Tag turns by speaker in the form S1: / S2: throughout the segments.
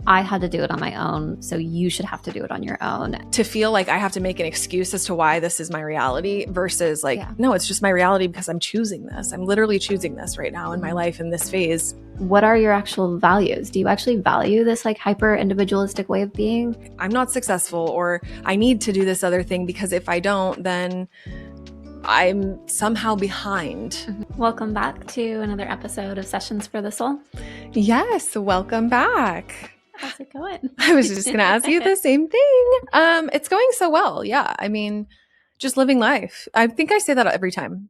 S1: I had to do it on my own, so you should have to do it on your own.
S2: To feel like I have to make an excuse as to why this is my reality versus like,
S1: Yeah.
S2: no, it's just my reality because I'm choosing this. I'm literally choosing this right now in my life in this phase.
S1: What are your actual values? Do you actually value this like hyper individualistic way of being?
S2: I'm not successful, or I need to do this other thing because if I don't, then I'm somehow behind.
S1: Welcome back to another episode of Sessions for the Soul.
S2: Yes, welcome back.
S1: How's it going?
S2: I was just going to ask you the same thing. It's going so well. Yeah. I mean, just living life. I think I say that every time,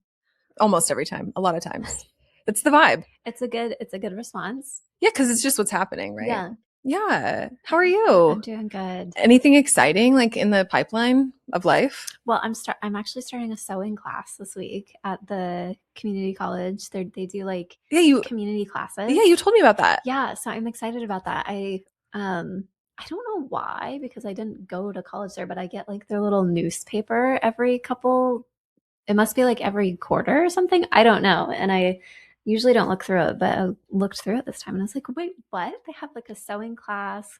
S2: almost every time, a lot of times. It's the vibe.
S1: It's a good response.
S2: Yeah, because it's just what's happening, right?
S1: Yeah.
S2: Yeah. How are you?
S1: I'm doing good.
S2: Anything exciting like in the pipeline of life?
S1: Well, I'm actually starting a sewing class this week at the community college. They do like community classes.
S2: Yeah, you told me about that.
S1: Yeah, so I'm excited about that. I don't know why, because I didn't go to college there, but I get like their little newspaper every couple. It must be like every quarter or something. I don't know, and I usually don't look through it, but I looked through it this time and I was like, wait, what? They have like a sewing class,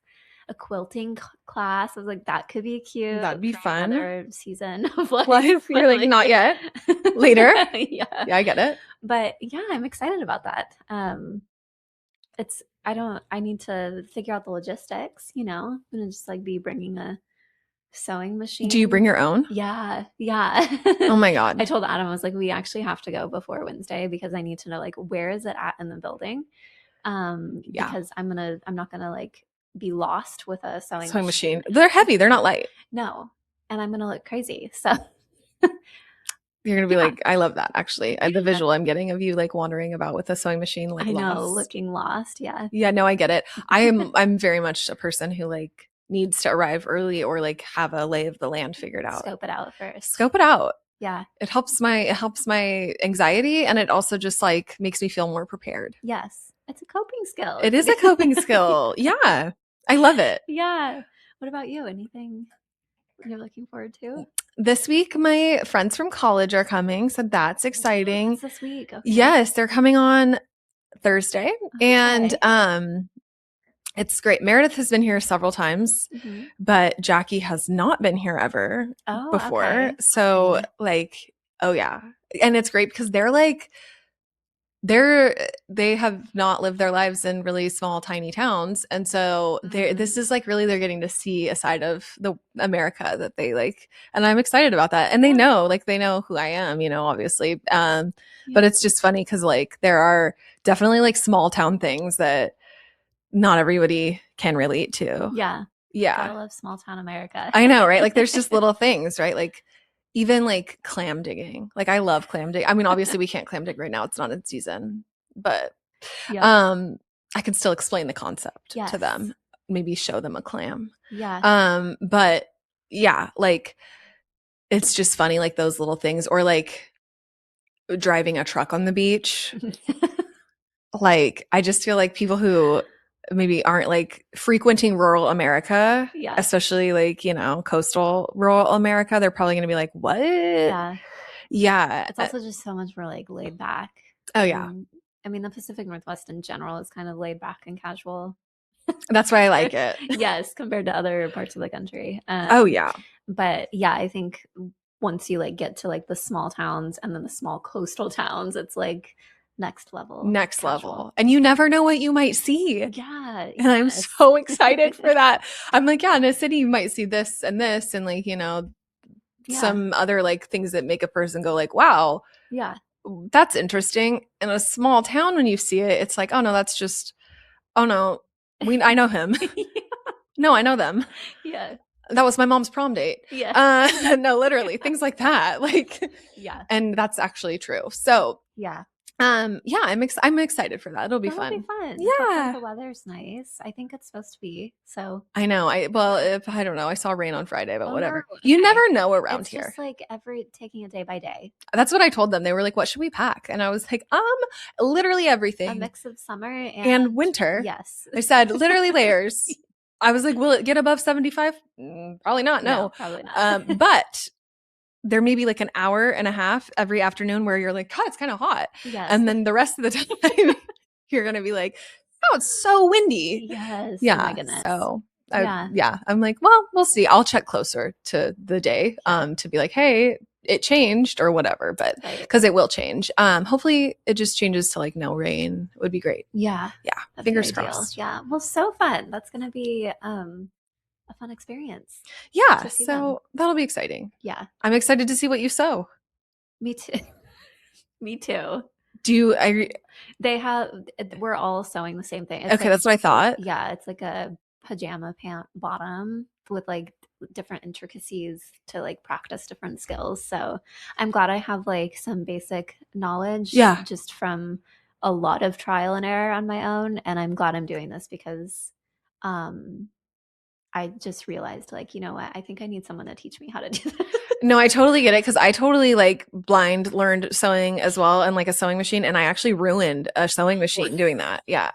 S1: a quilting class. I was like, that could be cute.
S2: That'd be fun.
S1: Another season of life.
S2: You're like, not yet. Later.
S1: Yeah,
S2: I get it.
S1: But yeah, I'm excited about that. I need to figure out the logistics, I'm gonna just like be bringing a sewing machine.
S2: Do you bring your own?
S1: Yeah.
S2: Oh my God.
S1: I told Adam, I was like, we actually have to go before Wednesday because I need to know like where is it at in the building. Because I'm not gonna like be lost with a sewing machine.
S2: They're heavy, they're not light.
S1: No. And I'm gonna look crazy. So
S2: you're gonna be like, I love that actually. The visual I'm getting of you like wandering about with a sewing machine, like
S1: looking lost. Yeah.
S2: Yeah, no, I get it. I'm very much a person who like needs to arrive early or like have a lay of the land figured out.
S1: Scope it out first.
S2: Scope it out.
S1: Yeah.
S2: It helps my anxiety, and it also just like makes me feel more prepared.
S1: Yes. It's a coping skill.
S2: It is a coping skill. Yeah. I love it.
S1: Yeah. What about you? Anything you're looking forward to?
S2: This week, my friends from college are coming, so that's exciting.
S1: That's this week. Okay.
S2: Yes, they're coming on Thursday, and it's great. Meredith has been here several times, but Jackie has not been here ever before. Okay. So like, oh yeah. And it's great because they have not lived their lives in really small, tiny towns. And so this is like really, they're getting to see a side of the America that they like, and I'm excited about that. And they know who I am, obviously. But it's just funny because like, there are definitely like small town things that not everybody can relate to.
S1: Yeah.
S2: Yeah.
S1: I love small town America.
S2: I know, right? Like there's just little things, right? Like even like clam digging. Like I love clam digging. I mean, obviously we can't clam dig right now. It's not in season, but I can still explain the concept to them. Maybe show them a clam.
S1: Yeah.
S2: But yeah, like it's just funny, like those little things, or like driving a truck on the beach. Like I just feel like people who maybe aren't like frequenting rural America, especially like, coastal rural America, they're probably going to be like, what? Yeah.
S1: It's also just so much more like laid back.
S2: Oh yeah.
S1: I mean, the Pacific Northwest in general is kind of laid back and casual.
S2: That's why I like it.
S1: Yes. Compared to other parts of the country.
S2: Oh yeah.
S1: But yeah, I think once you like get to like the small towns and then the small coastal towns, it's like next level.
S2: And you never know what you might see.
S1: Yeah.
S2: And I'm so excited for that. I'm like, yeah, in a city you might see this and this and like, some other like things that make a person go like, wow.
S1: Yeah.
S2: That's interesting. In a small town, when you see it, it's like, oh no, that's just, oh no, I know him. No, I know them.
S1: Yeah.
S2: That was my mom's prom date.
S1: Yeah.
S2: No, literally things like that. Like,
S1: yeah.
S2: And that's actually true. So
S1: yeah.
S2: Yeah, I'm excited for that. It'll be fun.
S1: Yeah. The weather's nice. I think it's supposed to be. So
S2: I know. I don't know. I saw rain on Friday, but whatever. No. You never know around here.
S1: It's just like taking it day by day.
S2: That's what I told them. They were like, "What should we pack?" And I was like, literally everything.
S1: A mix of summer
S2: and winter."
S1: Yes.
S2: I said literally layers. I was like, "Will it get above 75?" Probably not. No,
S1: probably not.
S2: But there may be like an hour and a half every afternoon where you're like, God, it's kind of hot.
S1: Yes.
S2: And then the rest of the time you're going to be like, oh, it's so windy.
S1: Yes. Oh my
S2: Yeah.
S1: goodness.
S2: So
S1: Yeah.
S2: yeah, I'm like, well, we'll see. I'll check closer to the day
S1: Yeah.
S2: to be like, hey, it changed or whatever, but
S1: Right.
S2: because it will change. Hopefully it just changes to like no rain. It would be great.
S1: Yeah.
S2: Yeah.
S1: That'd be
S2: Fingers
S1: ideal.
S2: crossed.
S1: Yeah. Well, so fun. That's going to be a fun experience
S2: Yeah.
S1: to see them.
S2: So that'll be exciting.
S1: Yeah.
S2: I'm excited to see what you sew.
S1: Me too. Me too.
S2: Do you, I,
S1: They have, we're all sewing the same thing. It's
S2: okay,
S1: like,
S2: that's what I thought.
S1: yeah, it's like a pajama pant bottom with like different intricacies to like practice different skills. So I'm glad I have like some basic knowledge
S2: Yeah.
S1: just from a lot of trial and error on my own. And I'm glad I'm doing this because um, I just realized like, you know what? I think I need someone to teach me how to do this.
S2: No, I totally get it because I totally like blind learned sewing as well and like a sewing machine, and I actually ruined a sewing machine doing that. Yeah,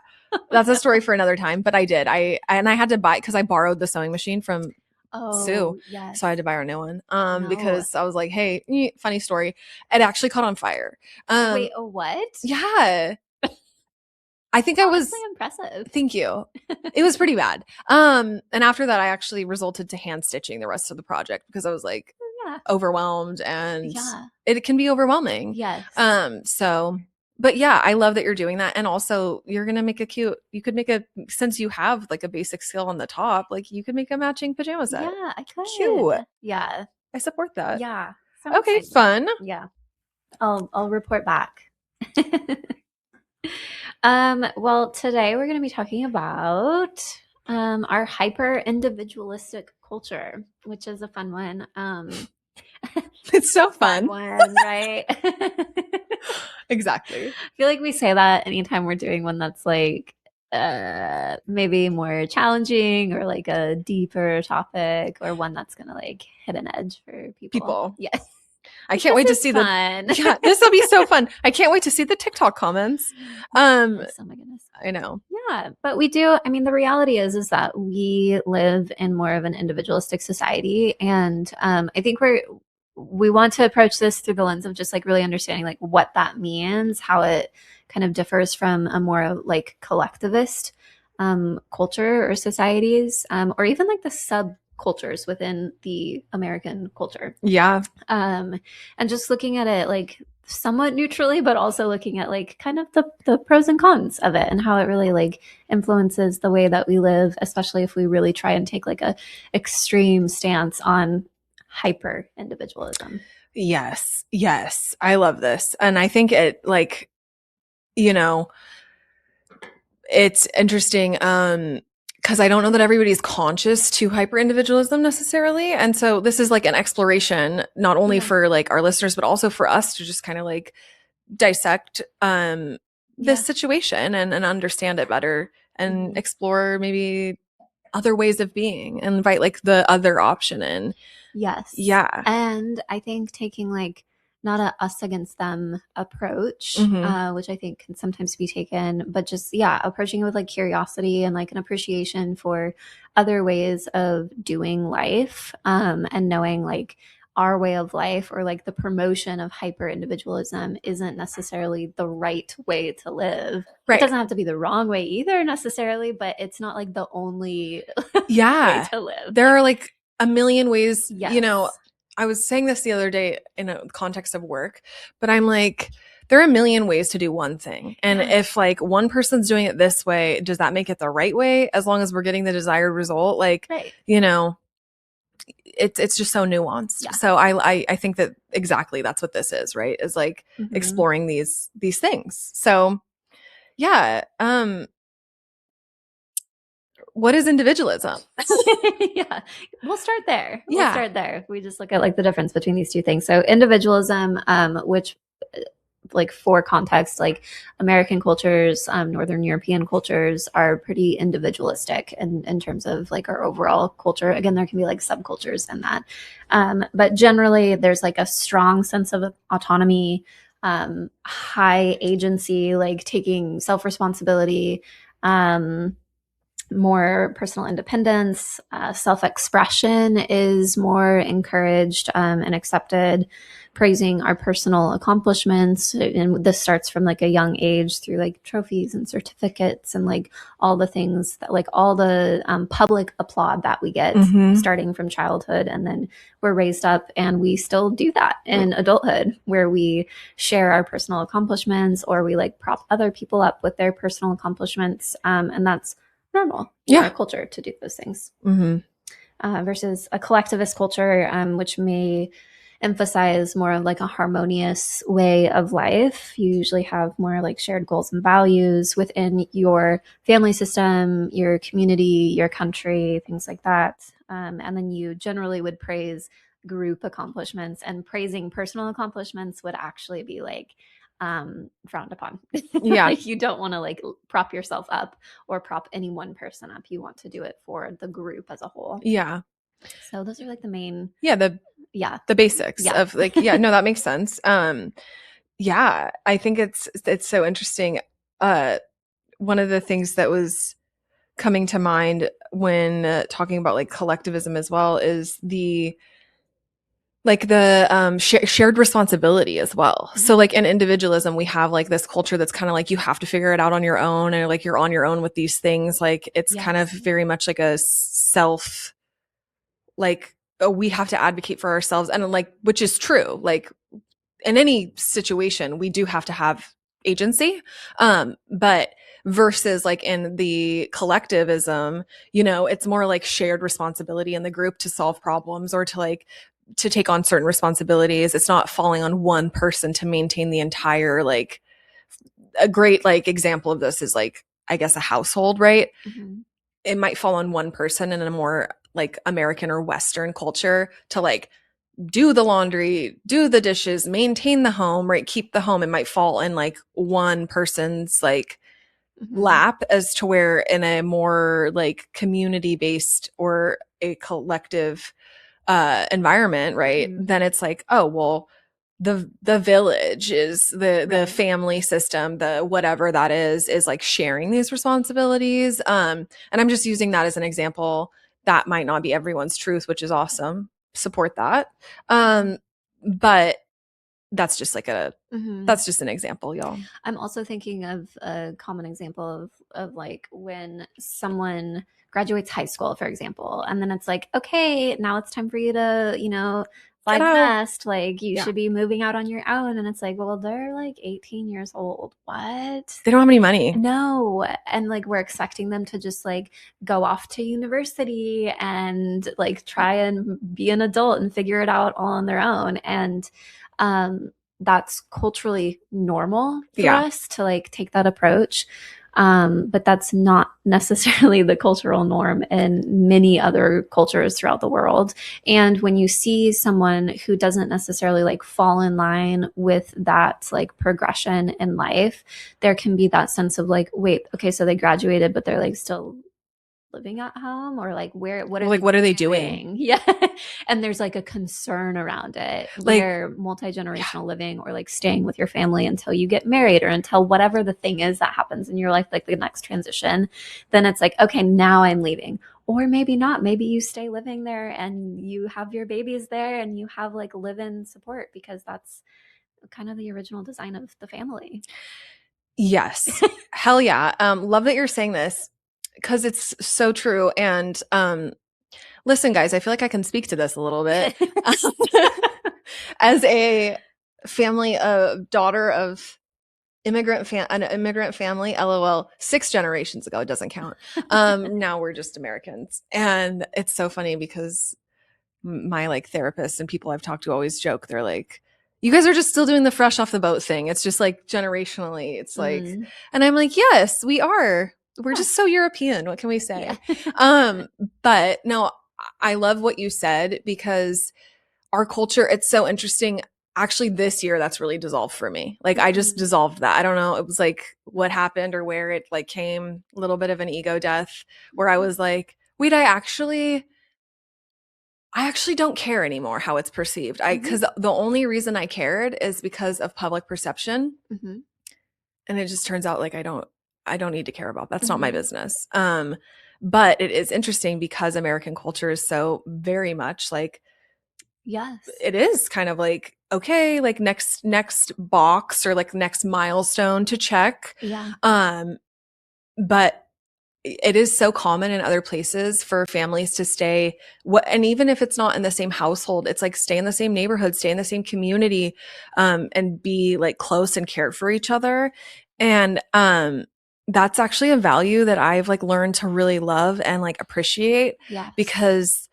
S2: that's a story for another time. But I did. I had to buy because I borrowed the sewing machine from Sue,
S1: Oh, yes.
S2: so I had to buy her a new one.
S1: Oh, no.
S2: Because I was like, hey, funny story, it actually caught on fire.
S1: Wait, a what?
S2: Yeah, I think I was.
S1: Honestly impressive.
S2: Thank you. It was pretty bad. And after that, I actually resulted to hand stitching the rest of the project because I was like
S1: Yeah.
S2: overwhelmed, and
S1: Yeah.
S2: it can be overwhelming.
S1: Yes.
S2: So, but yeah, I love that you're doing that. And also you're going to make you could make since you have like a basic skill on the top, like you could make a matching pajama set.
S1: Yeah, I could.
S2: Cute.
S1: Yeah.
S2: I support that.
S1: Yeah. So
S2: Okay,
S1: excited.
S2: fun.
S1: Yeah. I'll report back. Well, today we're going to be talking about our hyper individualistic culture, which is a fun one.
S2: It's so fun.
S1: One, right?
S2: Exactly.
S1: I feel like we say that anytime we're doing one that's like maybe more challenging or like a deeper topic or one that's gonna like hit an edge for people. Yes.
S2: I can't wait to see
S1: fun.
S2: Yeah, this will be so fun. I can't wait to see the TikTok comments.
S1: Yes, oh my goodness.
S2: I know.
S1: Yeah, but we do. I mean, the reality is that we live in more of an individualistic society, and I think we want to approach this through the lens of just like really understanding like what that means, how it kind of differs from a more like collectivist culture or societies, or even like the subcultures within the American culture.
S2: Yeah.
S1: And just looking at it like somewhat neutrally, but also looking at like kind of the pros and cons of it and how it really like influences the way that we live, especially if we really try and take like a extreme stance on hyper individualism.
S2: Yes. Yes. I love this. And I think it like, it's interesting. Because I don't know that everybody's conscious to hyper individualism necessarily. And so this is like an exploration, not only for like our listeners, but also for us to just kind of like dissect this situation and understand it better and explore maybe other ways of being and invite like the other option in.
S1: Yes.
S2: Yeah.
S1: And I think taking like not a us against them approach, which I think can sometimes be taken, but just, approaching it with like curiosity and like an appreciation for other ways of doing life, and knowing like our way of life or like the promotion of hyper individualism isn't necessarily the right way to live. Right. It doesn't have to be the wrong way either necessarily, but it's not like the only way to live.
S2: There are like a million ways, I was saying this the other day in a context of work, but I'm like, there are a million ways to do one thing. And if like one person's doing it this way, does that make it the right way? As long as we're getting the desired result, like, it's just so nuanced. Yeah. So I think that exactly that's what this is, right? Is like exploring these things. So yeah. What is individualism?
S1: Yeah, we'll start there. We'll start there. We just look at like the difference between these two things. So individualism, which like for context, like American cultures, Northern European cultures are pretty individualistic in terms of like our overall culture. Again, there can be like subcultures in that. But generally there's like a strong sense of autonomy, high agency, like taking self-responsibility, more personal independence. Self-expression is more encouraged and accepted. Praising our personal accomplishments, and this starts from like a young age through like trophies and certificates and like all the things that like all the public applaud that we get starting from childhood, and then we're raised up and we still do that in adulthood, where we share our personal accomplishments or we like prop other people up with their personal accomplishments, and that's normal in our culture to do those things. Versus a collectivist culture, which may emphasize more of like a harmonious way of life. You usually have more like shared goals and values within your family system, your community, your country, things like that. And then you generally would praise group accomplishments, and praising personal accomplishments would actually be like frowned upon. Like you don't want to like prop yourself up or prop any one person up. You want to do it for the group as a whole. So those are like the main
S2: the basics of like no, that makes sense. I think it's so interesting. One of the things that was coming to mind when talking about like collectivism as well is the shared responsibility as well. So like in individualism, we have like this culture that's kind of like you have to figure it out on your own, and like you're on your own with these things. Like it's kind of very much like a self, like, oh, we have to advocate for ourselves, and like, which is true. Like in any situation, we do have to have agency. But versus like in the collectivism, it's more like shared responsibility in the group to solve problems or to take on certain responsibilities. It's not falling on one person to maintain the entire, like, a great like example of this is like, I guess, a household, right? It might fall on one person in a more like American or Western culture to like do the laundry, do the dishes, maintain the home, right? Keep the home. It might fall in like one person's like lap, as to where in a more like community based or a collective environment, right? Then it's like, oh, well, the village is the family system, the whatever that is like sharing these responsibilities. And I'm just using that as an example. That might not be everyone's truth, which is awesome. Support that. But that's just like that's just an example, y'all.
S1: I'm also thinking of a common example of like when someone graduates high school, for example, and then it's like, okay, now it's time for you to, fly the nest. Like you should be moving out on your own. And it's like, well, they're like 18 years old. What?
S2: They don't have any money.
S1: No. And like we're expecting them to just like go off to university and like try and be an adult and figure it out all on their own. And that's culturally normal for us to like take that approach. But that's not necessarily the cultural norm in many other cultures throughout the world. And when you see someone who doesn't necessarily like fall in line with that like progression in life, there can be that sense of like, wait, okay, so they graduated, but they're like still living at home, or like what are they doing? Yeah. And there's like a concern around it, where multi-generational living or like staying with your family until you get married or until whatever the thing is that happens in your life, like the next transition, then it's like, okay, now I'm leaving. Or maybe not. Maybe you stay living there and you have your babies there and you have like live-in support, because that's kind of the original design of the family.
S2: Yes. Hell yeah. Love that you're saying this, because it's so true. And listen, guys, I feel like I can speak to this a little bit. As a family, daughter of an immigrant family, LOL, 6 generations ago, it doesn't count. Now we're just Americans. And it's so funny because my like therapist and people I've talked to always joke. They're like, you guys are just still doing the fresh off the boat thing. It's just like generationally. It's like, and I'm like, yes, we are. We're just so European. What can we say? But no, I love what you said, because our culture, it's so interesting. Actually, this year, that's really dissolved for me. Like, I just dissolved that. I don't know. It was like what happened or where it like came, a little bit of an ego death, where I was like, wait, I actually don't care anymore how it's perceived. Because the only reason I cared is because of public perception. And it just turns out like I don't need to care about. That's not my business. But it is interesting because American culture is so very much like,
S1: Yes.
S2: it is kind of like, okay, like next box or like next milestone to check.
S1: Yeah.
S2: Um, but it is so common in other places for families to stay what, and even if it's not in the same household, it's like stay in the same neighborhood, stay in the same community, and be like close and care for each other. And that's actually a value that I've like learned to really love and like appreciate,
S1: Yes.
S2: because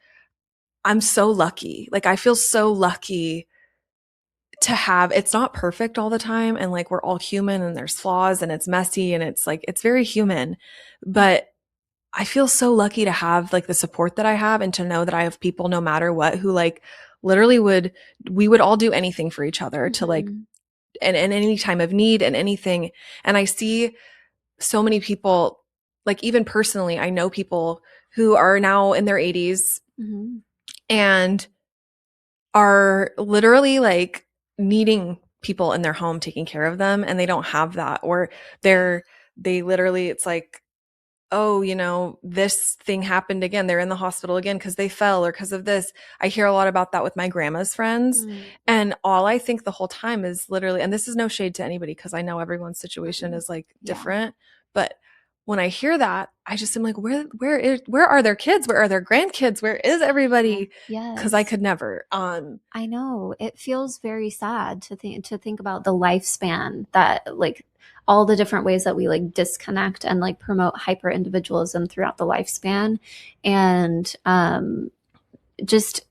S2: I'm so lucky. Like I feel so lucky to have, it's not perfect all the time, and like we're all human and there's flaws and it's messy and it's like it's very human, but I feel so lucky to have like the support that I have, and to know that I have people no matter what who like literally would, we would all do anything for each other to like,
S1: Mm-hmm.
S2: and any time of need and anything. And I see so many people, like even personally, I know people who are now in their 80s
S1: Mm-hmm.
S2: and are literally like needing people in their home taking care of them, and they don't have that, or they literally, it's like, oh, you know, this thing happened again. They're in the hospital again because they fell or because of this. I hear a lot about that with my grandma's friends.
S1: Mm-hmm.
S2: And all I think the whole time is literally, and this is no shade to anybody because I know everyone's situation is like
S1: Yeah.
S2: different. But when I hear that, I just am like, where are their kids? Where are their grandkids? Where is
S1: Yeah.
S2: everybody? Because I
S1: Yes.
S2: could never.
S1: I know. It feels very sad to think about the lifespan that like all the different ways that we like disconnect and like promote hyper individualism throughout the lifespan. And just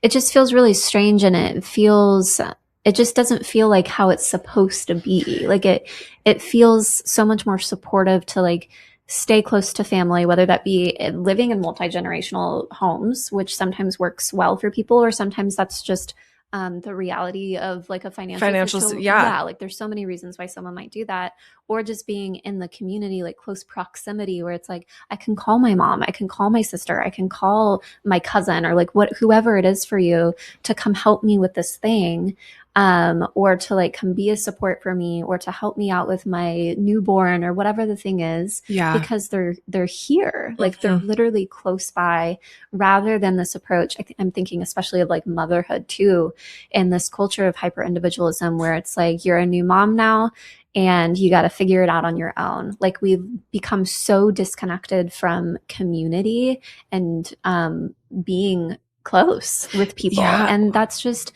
S1: it just feels really strange, and it just doesn't feel like how it's supposed to be. Like it feels so much more supportive to like stay close to family, whether that be living in multi-generational homes, which sometimes works well for people, or sometimes that's just the reality of like a financial
S2: Financials,
S1: situation.
S2: yeah.
S1: Yeah, like there's so many reasons why someone might do that, or just being in the community, like close proximity, where it's like I can call my mom, I can call my sister, I can call my cousin, or like what whoever it is for you to come help me with this thing, or to like come be a support for me, or to help me out with my newborn, or whatever the thing is,
S2: Yeah.
S1: because they're here, like they're
S2: Mhm.
S1: literally close by, rather than this approach. I'm thinking especially of like motherhood too, in this culture of hyper individualism, where it's like you're a new mom now and you got to figure it out on your own. Like we've become so disconnected from community and being close with people.
S2: Yeah.
S1: And that's just,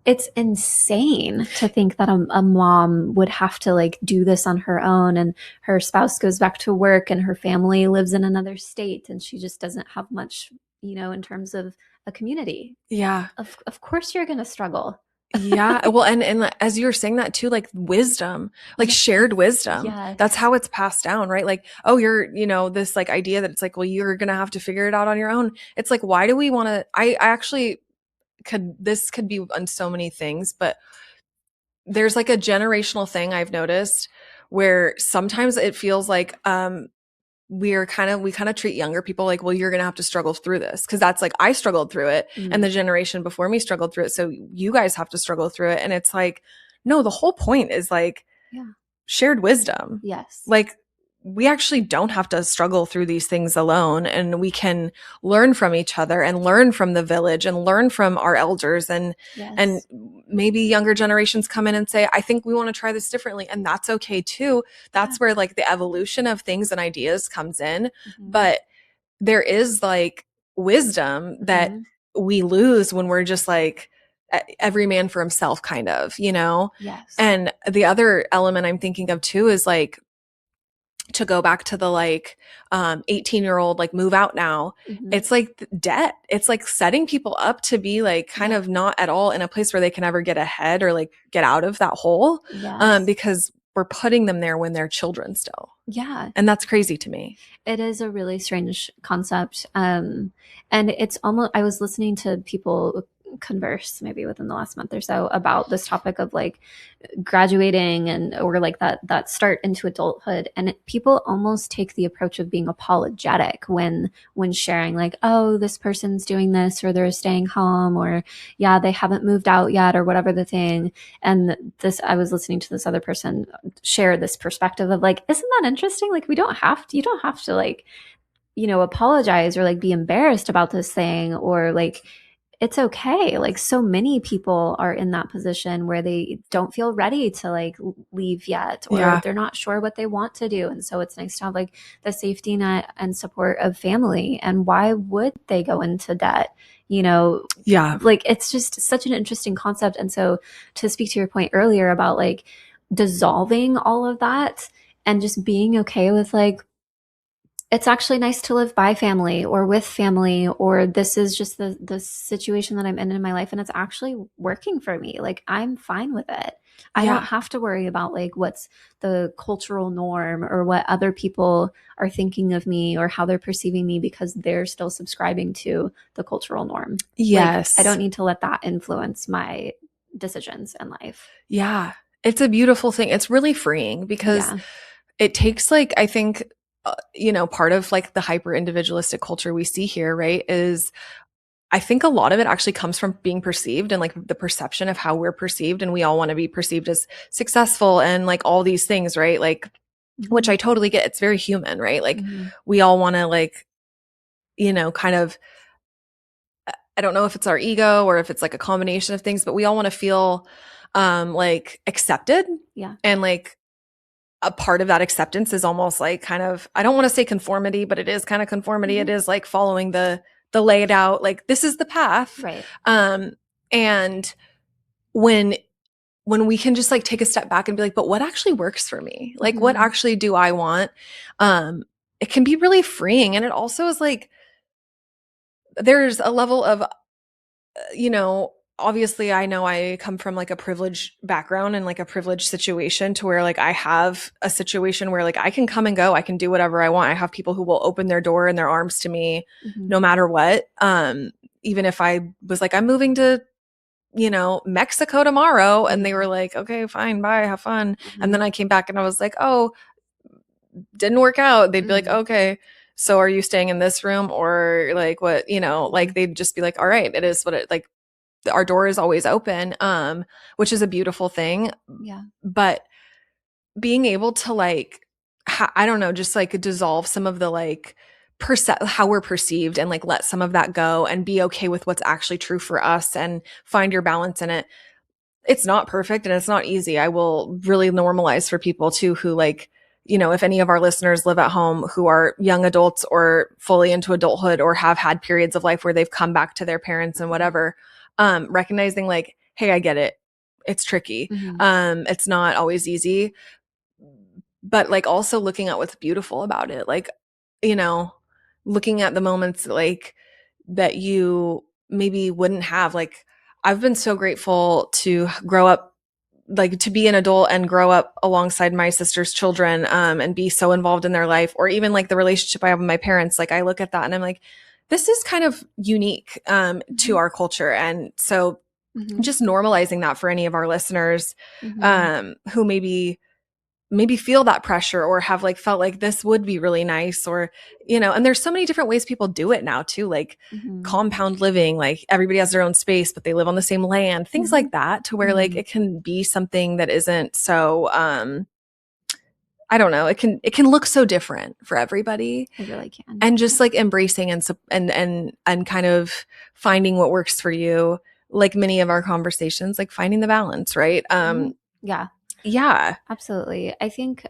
S1: it's insane to think that a mom would have to like do this on her own, and her spouse goes back to work and her family lives in another state and she just doesn't have much, in terms of a community.
S2: Yeah.
S1: Of course you're going to struggle.
S2: Yeah. Well, and as you were saying that too, like wisdom, like
S1: Yes.
S2: shared wisdom. That's
S1: Yes.
S2: how it's passed down, right? Like, oh, you're, this like idea that it's like, well, you're gonna have to figure it out on your own. It's like, why do we want to? I actually this could be on so many things, but there's like a generational thing I've noticed where sometimes it feels like we kind of treat younger people like, well, you're going to have to struggle through this. Cause that's like, I struggled through it and the
S1: Mm.
S2: generation before me struggled through it. So you guys have to struggle through it. And it's like, no, the whole point is like
S1: Yeah.
S2: shared wisdom.
S1: Yes.
S2: Like we actually don't have to struggle through these things alone, and we can learn from each other and learn from the village and learn from our elders, and
S1: Yes.
S2: maybe younger generations come in and say, I think we want to try this differently, and that's okay too.
S1: Yeah.
S2: That's where like the evolution of things and ideas comes in.
S1: Mm-hmm.
S2: But there is like wisdom that
S1: Mm-hmm.
S2: we lose when we're just like every man for himself kind of,
S1: Yes.
S2: and the other element I'm thinking of too is like, to go back to the like 18-year-old like move out now,
S1: Mm-hmm.
S2: it's like debt, it's like setting people up to be like kind
S1: Yeah.
S2: of not at all in a place where they can ever get ahead or like get out of that hole,
S1: Yes.
S2: because we're putting them there when they're children still,
S1: Yeah.
S2: and that's crazy to me.
S1: It is a really strange concept. And it's almost, I was listening to people converse maybe within the last month or so about this topic of like graduating, and or like that start into adulthood, and people almost take the approach of being apologetic when sharing, like, oh, this person's doing this, or they're staying home, or yeah, they haven't moved out yet, or whatever the thing. And this, I was listening to this other person share this perspective of like, isn't that interesting? Like you don't have to like apologize or like be embarrassed about this thing, or like it's okay. Like so many people are in that position where they don't feel ready to like leave yet, or
S2: Yeah.
S1: they're not sure what they want to do. And so it's nice to have like the safety net and support of family. And why would they go into debt?
S2: Yeah.
S1: Like it's just such an interesting concept. And so to speak to your point earlier about like dissolving all of that and just being okay with like, it's actually nice to live by family or with family, or this is just the situation that I'm in my life and it's actually working for me. Like I'm fine with it. I don't
S2: Yeah.
S1: have to worry about like what's the cultural norm or what other people are thinking of me or how they're perceiving me because they're still subscribing to the cultural norm. Like I don't
S2: Yes.
S1: need to let that influence my decisions in life.
S2: Yeah. It's a beautiful thing. It's really freeing because
S1: Yeah.
S2: it takes like, I think, part of like the hyper individualistic culture we see here, right, is I think a lot of it actually comes from being perceived and like the perception of how we're perceived. And we all want to be perceived as successful and like all these things, right? Like, which
S1: Mm-hmm.
S2: I totally get. It's very human, right? Like,
S1: Mm-hmm.
S2: we all want to, like, kind of, I don't know if it's our ego or if it's like a combination of things, but we all want to feel like accepted.
S1: Yeah.
S2: And like, a part of that acceptance is almost like kind of, I don't want to say conformity, but it is kind of conformity.
S1: Mm-hmm.
S2: It is like following the laid out, like this is the path.
S1: Right.
S2: Um, and when we can just like take a step back and be like, but what actually works for me? Like what
S1: Mm-hmm.
S2: actually do I want? It can be really freeing. And it also is like there's a level of obviously I know I come from like a privileged background and like a privileged situation to where like I have a situation where like I can come and go, I can do whatever I want. I have people who will open their door and their arms to me
S1: Mm-hmm.
S2: no matter what. Even if I was like, I'm moving to, Mexico tomorrow, and they
S1: Mm-hmm.
S2: were like, okay, fine, bye, have fun. And
S1: Mm-hmm.
S2: then I came back and I was like, oh, didn't work out. They'd be like,
S1: Mm-hmm.
S2: okay, so are you staying in this room or like what,
S1: Mm-hmm.
S2: like they'd just be like, all right, it is what it like our door is always open, which is a beautiful thing.
S1: Yeah.
S2: But being able to like, I don't know, just like dissolve some of the like how we're perceived and like let some of that go and be okay with what's actually true for us and find your balance in it. It's not perfect and it's not easy. I will really normalize for people too who like, if any of our listeners live at home who are young adults or fully into adulthood or have had periods of life where they've come back to their parents and whatever, recognizing like, hey, I get it. It's tricky.
S1: Mm-hmm.
S2: It's not always easy, but like also looking at what's beautiful about it. Like, you know, looking at the moments like that you maybe wouldn't have. Like, I've been so grateful to grow up, like to be an adult and grow up alongside my sister's children, and be so involved in their life, or even like the relationship I have with my parents. Like I look at that and I'm like, this is kind of unique to
S1: Mm-hmm.
S2: our culture. And so
S1: Mm-hmm.
S2: just normalizing that for any of our listeners,
S1: Mm-hmm.
S2: who maybe feel that pressure or have like felt like this would be really nice, or and there's so many different ways people do it now too, like
S1: Mm-hmm.
S2: compound living, like everybody has their own space but they live on the same land, things
S1: Mm-hmm.
S2: like that, to where like
S1: Mm-hmm.
S2: it can be something that isn't so I don't know, it can look so different for everybody.
S1: It really can.
S2: And just like embracing and kind of finding what works for you, like many of our conversations, like finding the balance, right?
S1: Mm-hmm. Yeah.
S2: Yeah.
S1: Absolutely. I think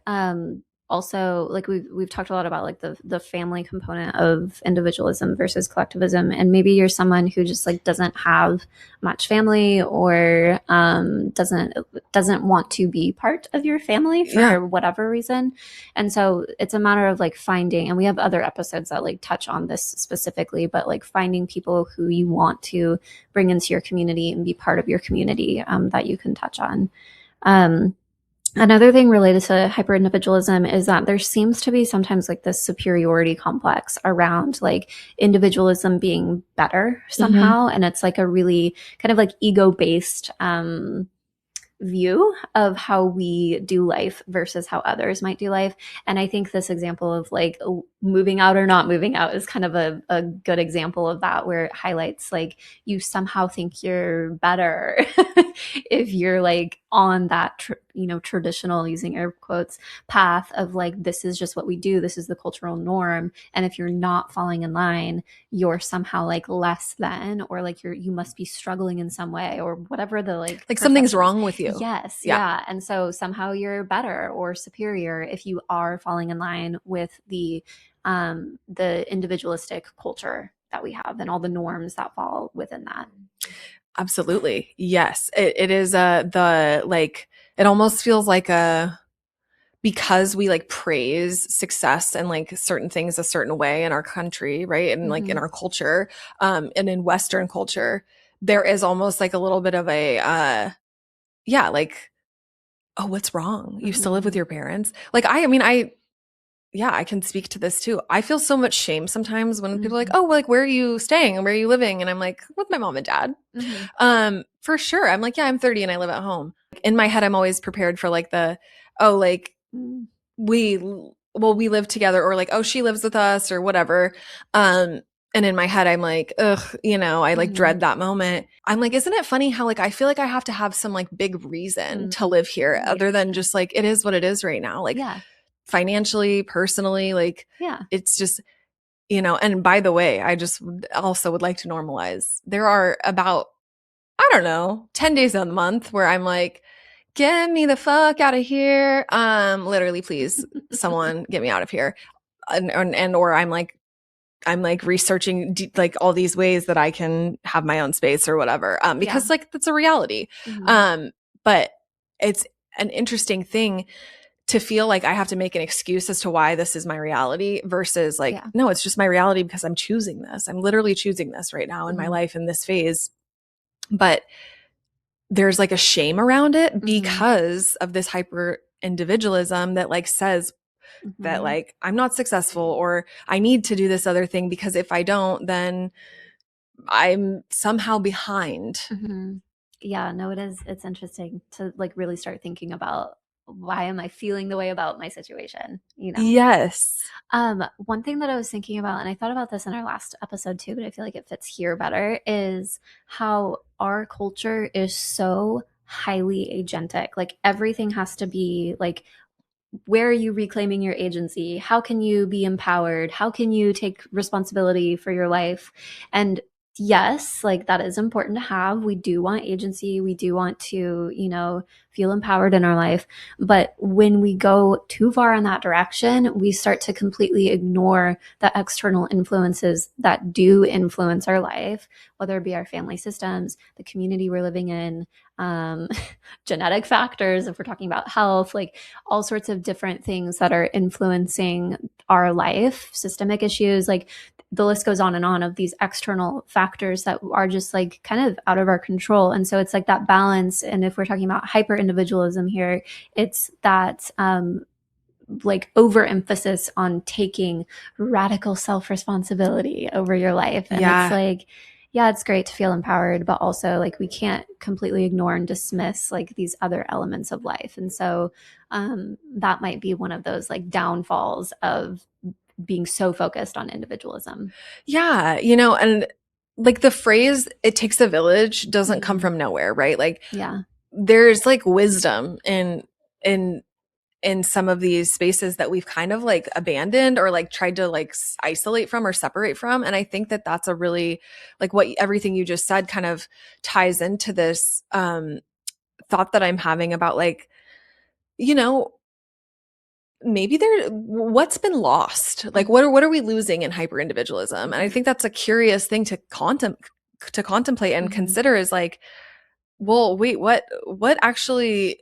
S1: also like we've talked a lot about like the family component of individualism versus collectivism, and maybe you're someone who just like doesn't have much family, or doesn't want to be part of your family
S2: Yeah.
S1: for whatever reason. And so it's a matter of like finding, and we have other episodes that like touch on this specifically, but like finding people who you want to bring into your community and be part of your community, that you can touch on. Um, Another thing related to hyperindividualism is that there seems to be sometimes like this superiority complex around like individualism being better
S2: Mm-hmm.
S1: somehow. And it's like a really kind of like ego based view of how we do life versus how others might do life. And I think this example of like moving out or not moving out is kind of a good example of that, where it highlights like you somehow think you're better if you're like on that traditional, using air quotes, path of like, this is just what we do, this is the cultural norm, and if you're not falling in line, you're somehow like less than, or like you must be struggling in some way, or whatever the like
S2: Like something's
S1: perception is.
S2: wrong with you.
S1: Yes,
S2: Yeah.
S1: yeah. And so somehow you're better or superior if you are falling in line with the individualistic culture that we have and all the norms that fall within that.
S2: Absolutely. Yes. It is the like, it almost feels like because we like praise success and like certain things a certain way in our country, right? And like in our culture, and in Western culture, there is almost like a little bit of a, yeah, like, oh, what's wrong? You still live with your parents? Like, I mean, yeah, I can speak to this too. I feel so much shame sometimes when people are like, oh, well, like, where are you staying and where are you living? And I'm like, with my mom and dad. For sure. I'm like, yeah, I'm 30 and I live at home. In my head, I'm always prepared for like oh, like we live together, or like, oh, she lives with us or whatever. And in my head, I'm like, ugh, I like dread that moment. I'm like, isn't it funny how like I feel like I have to have some like big reason to live here other than just like it is what it is right now. Like,
S1: Yeah.
S2: financially, personally, like,
S1: Yeah.
S2: it's just, and by the way, I just also would like to normalize. There are about, I don't know, 10 days a month where I'm like, get me the fuck out of here. Literally, please, someone get me out of here. Or I'm like researching like all these ways that I can have my own space or whatever. Because like that's a reality. But it's an interesting thing to feel like I have to make an excuse as to why this is my reality versus like, no, it's just my reality because I'm choosing this. I'm literally choosing this right now in my life in this phase. But there's like a shame around it because of this hyper individualism that like says that like I'm not successful or I need to do this other thing because if I don't, then I'm somehow behind.
S1: Yeah, no, it's interesting to like really start thinking about, why am I feeling the way about my situation,
S2: Yes.
S1: One thing that I was thinking about, and I thought about this in our last episode too, but I feel like it fits here better, is how our culture is so highly agentic. Like everything has to be like, where are you reclaiming your agency? How can you be empowered? How can you take responsibility for your life? And yes, like that is important to have. We do want agency. We do want to, feel empowered in our life. But when we go too far in that direction, we start to completely ignore the external influences that do influence our life, whether it be our family systems, the community we're living in, genetic factors, if we're talking about health, like all sorts of different things that are influencing our life, systemic issues, like the list goes on and on of these external factors that are just like kind of out of our control. And so it's like that balance. And if we're talking about hyper individualism here, it's that like overemphasis on taking radical self-responsibility over your life. And it's like, yeah, it's great to feel empowered, but also like we can't completely ignore and dismiss like these other elements of life. And so that might be one of those like downfalls of being so focused on individualism.
S2: Yeah, and like the phrase "it takes a village" doesn't come from nowhere, right? Like,
S1: Yeah.
S2: there's like wisdom in in some of these spaces that we've kind of like abandoned or like tried to like isolate from or separate from. And I think that that's a really like what everything you just said kind of ties into this thought that I'm having about like, you know, maybe what's been lost, like what are we losing in hyper individualism. And I think that's a curious thing to contemplate and consider is like, well, wait, what actually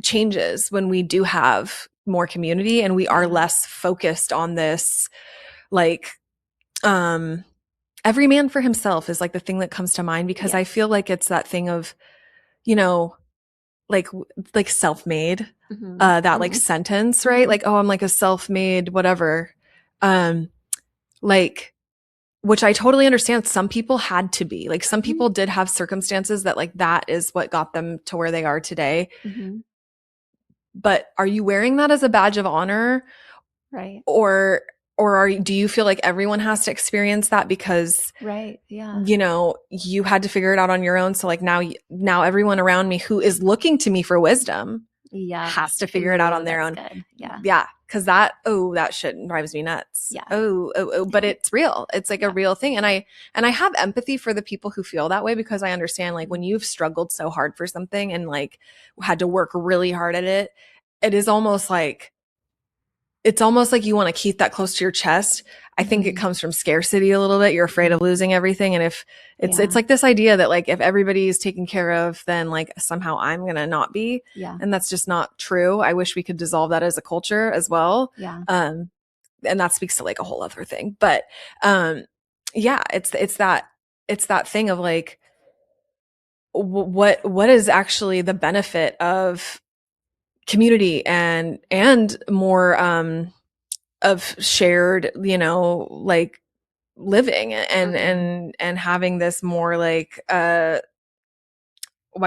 S2: changes when we do have more community and we are less focused on this like every man for himself is like the thing that comes to mind because I feel like it's that thing of, you know, like self-made, that like sentence, right? Like, oh, I'm like a self-made whatever. Like, which I totally understand. Some people had to be like, some people did have circumstances that like, that is what got them to where they are today. But are you wearing that as a badge of honor?
S1: Right.
S2: Or do you feel like everyone has to experience that because
S1: Right. Yeah.
S2: you had to figure it out on your own? So like now everyone around me who is looking to me for wisdom
S1: Yeah.
S2: has to figure it out
S1: Ooh,
S2: on their
S1: that's
S2: own.
S1: good. Yeah.
S2: Yeah. Cause that shit drives me nuts.
S1: Yeah.
S2: But it's real. It's like a
S1: Yeah.
S2: real thing. And I have empathy for the people who feel that way, because I understand, like, when you've struggled so hard for something and like had to work really hard at it, it is almost like, it's almost like you want to keep that close to your chest. I think it
S1: Mm-hmm.
S2: comes from scarcity a little bit. You're afraid
S1: Mm-hmm.
S2: of losing everything. And if it's
S1: Yeah.
S2: like this idea that like if everybody is taken care of, then like somehow I'm going to not be.
S1: Yeah.
S2: And that's just not true. I wish we could dissolve that as a culture as well.
S1: Yeah.
S2: And that speaks to like a whole other thing. But um yeah, it's that thing of like what is actually the benefit of community and more of shared, like living and
S1: Mm-hmm.
S2: having this more like why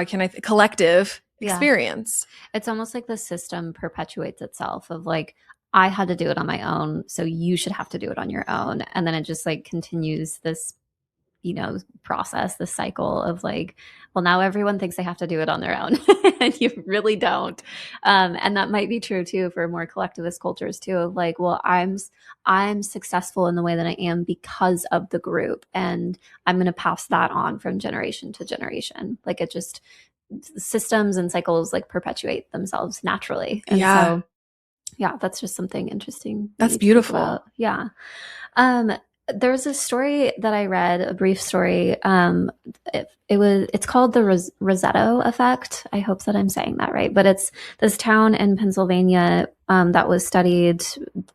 S2: can collective
S1: Yeah.
S2: experience.
S1: It's almost like the system perpetuates itself of like, I had to do it on my own, so you should have to do it on your own. And then it just like continues this, process, this cycle of like, well, now everyone thinks they have to do it on their own. And you really don't. And that might be true too for more collectivist cultures too, of like, well, I'm successful in the way that I am because of the group. And I'm going to pass that on from generation to generation. Like it just, systems and cycles like perpetuate themselves naturally. And
S2: Yeah,
S1: so, yeah, that's just something interesting
S2: that's
S1: maybe to think
S2: beautiful.
S1: about. Yeah. Um, there's a story that I read, a brief story. It's called the Roseto effect. I hope that I'm saying that right, but it's this town in Pennsylvania that was studied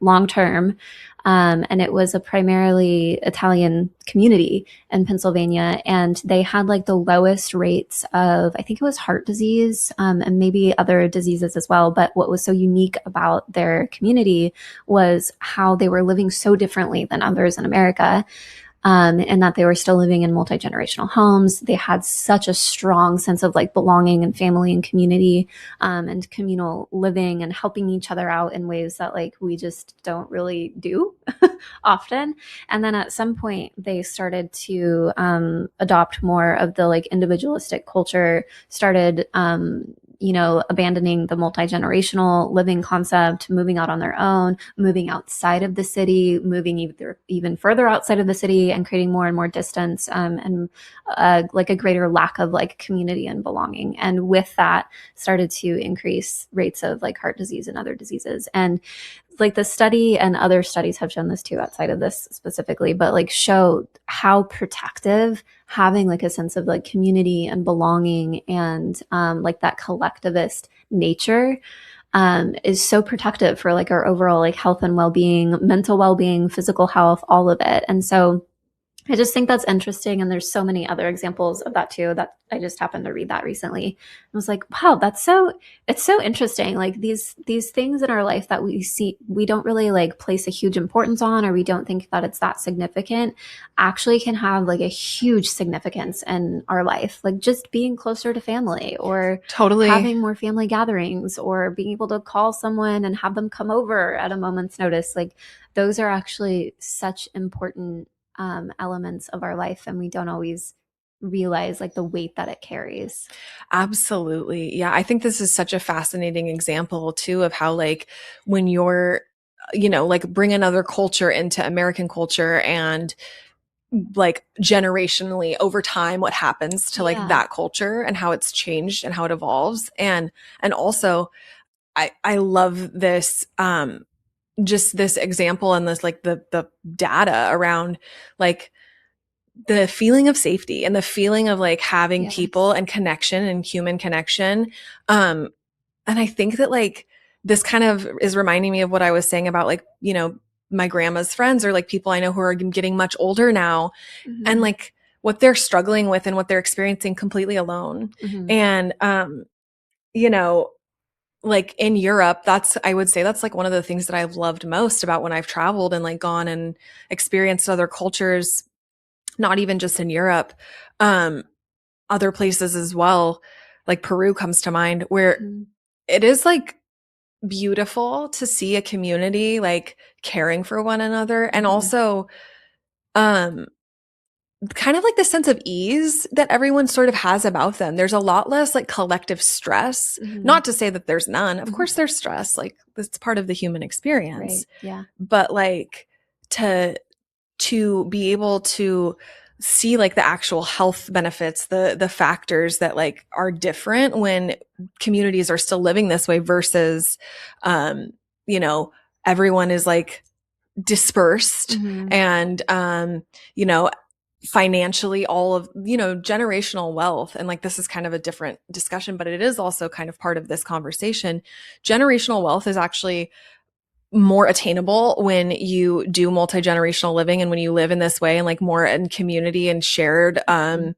S1: long term, and it was a primarily Italian community in Pennsylvania, and they had like the lowest rates of, I think it was heart disease, and maybe other diseases as well. But what was so unique about their community was how they were living so differently than others in America, and that they were still living in multi-generational homes. They had such a strong sense of like belonging and family and community, and communal living and helping each other out in ways that like we just don't really do often. And then at some point they started to adopt more of the like individualistic culture, started abandoning the multi-generational living concept, moving out on their own, moving outside of the city, moving even further outside of the city, and creating more and more distance, and like a greater lack of like community and belonging. And with that, started to increase rates of like heart disease and other diseases. And like the study and other studies have shown this too, outside of this specifically, but like show how protective having like a sense of like community and belonging and like that collectivist nature is so protective for like our overall like health and well-being, mental well-being, physical health, all of it. And so I just think that's interesting. And there's so many other examples of that too, that I just happened to read that recently. I was like, wow, it's so interesting. Like these things in our life that we see, we don't really like place a huge importance on, or we don't think that it's that significant, actually can have like a huge significance in our life. Like just being closer to family, or
S2: Totally.
S1: having more family gatherings, or being able to call someone and have them come over at a moment's notice. Like those are actually such important elements of our life, and we don't always realize like the weight that it carries.
S2: Absolutely. Yeah, I think this is such a fascinating example too of how like when you're like bring another culture into American culture, and like generationally over time what happens to like
S1: Yeah.
S2: that culture and how it's changed and how it evolves. And also I love this just this example and this like the data around like the feeling of safety and the feeling of like having people
S1: Yes.
S2: and connection and human connection. um and I think that like this kind of is reminding me of what I was saying about like my grandma's friends, or like people I know who are getting much older now, and
S1: Mm-hmm.
S2: like what they're struggling with and what they're experiencing completely alone.
S1: Mm-hmm.
S2: And you know like in Europe, I would say that's like one of the things that I've loved most about when I've traveled and like gone and experienced other cultures, not even just in Europe, um, other places as well. Like Peru comes to mind, where
S1: Mm-hmm.
S2: it is like beautiful to see a community like caring for one another, and
S1: Mm-hmm.
S2: also um kind of like the sense of ease that everyone sort of has about them. There's a lot less like collective stress.
S1: Mm-hmm.
S2: Not to say that there's none. Of
S1: Mm-hmm.
S2: course there's stress. Like that's part of the human experience.
S1: Right. Yeah.
S2: But like to be able to see like the actual health benefits, the factors that like are different when communities are still living this way versus um you know, everyone is like dispersed
S1: Mm-hmm.
S2: and you know, financially, all of, you know, generational wealth. And like this is kind of a different discussion, but it is also kind of part of this conversation. Generational wealth is actually more attainable when you do multi-generational living and when you live in this way and like more in community and shared
S1: Mm-hmm.